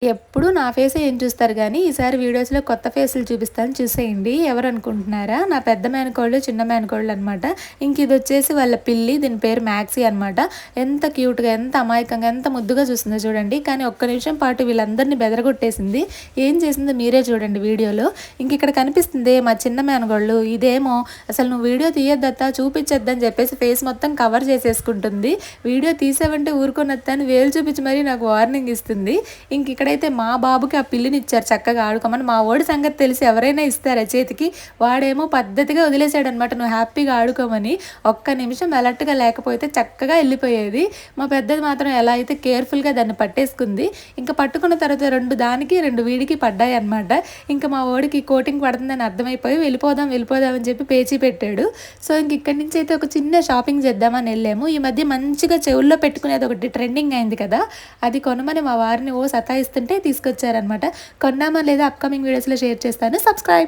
ఎప్పుడు నా ఫేసే ఏం చూస్తారు గానీ, ఈసారి వీడియోస్‌లో కొత్త ఫేసులు చూపిస్తాను చూసేయండి. ఎవరనుకుంటున్నారా? నా పెద్ద మేనకోడలు, చిన్న మేనకోడలనమాట. ఇదొచ్చేసి వాళ్ళ పిల్లి. దీని పేరు మ్యాక్సీ అనమాట. ఎంత క్యూట్‌గా, ఎంత అమాయకంగా, ఎంత ముద్దుగా చూస్తుందో చూడండి. కానీ ఒక్క నిమిషం పాటు వీళ్ళందరిని బెదరగొట్టేసింది. ఏం చేసిందో మీరే చూడండి వీడియోలో. ఇక్కడ కనిపిస్తుందే మా చిన్న మేనకోడలు. ఇదేమో అసలు "నువ్వు వీడియో తీయొద్దత్తా, చూపిచ్చొద్దని" చెప్పేసి ఫేస్ మొత్తం కవర్ చేసేసుకుంటుంది. వీడియో తీసావంటే ఊరుకోనత్తా అని వేలు చూపించి మరీ నాకు వార్నింగ్ ఇస్తుంది. ఇక్కడైతే మా బాబుకి ఆ పిల్లినిచ్చారు చక్కగా ఆడుకోమని. మా వోడి సంగతి తెలిసి ఎవరైనా ఇస్తారా చేతికి? వాడేమో పద్ధతిగా వదిలేసాడనమాట నువ్వు హ్యాపీగా ఆడుకోమని. ఒక్క నిమిషం అలర్ట్‌గా లేకపోతే చక్కగా ఎళ్ళిపోయేది. మా పెద్దది మాత్రం ఎలా అయితే కేర్‌ఫుల్‌గా దాన్ని పట్టేసుకుంది. పట్టుకున్న తర్వాత 2 దానికి, 2 వీడికి పడ్డాయన్నమాట. మా వోడికి కోటింగ్ పడుతుందని అర్థమైపోయి వెళ్ళిపోదాం, వెళ్ళిపోదాం అని చెప్పి పేచీ పెట్టాడు. ఇక్కడి నుంచి అయితే ఒక చిన్న షాపింగ్ చేద్దామని ఎళ్ళాము. ఈ మధ్య మంచిగా చెవుల్లో పెట్టుకునేది ఒకటి ట్రెండింగ్ అయింది కదా! అది కొనమని మా వారిని సతాయిస్తుంటే తీసుకొచ్చారనమాట. కొన్నామా లేదా అప్‌కమింగ్ వీడియోస్‌లో షేర్ చేస్తాను. సబ్స్క్రైబ్.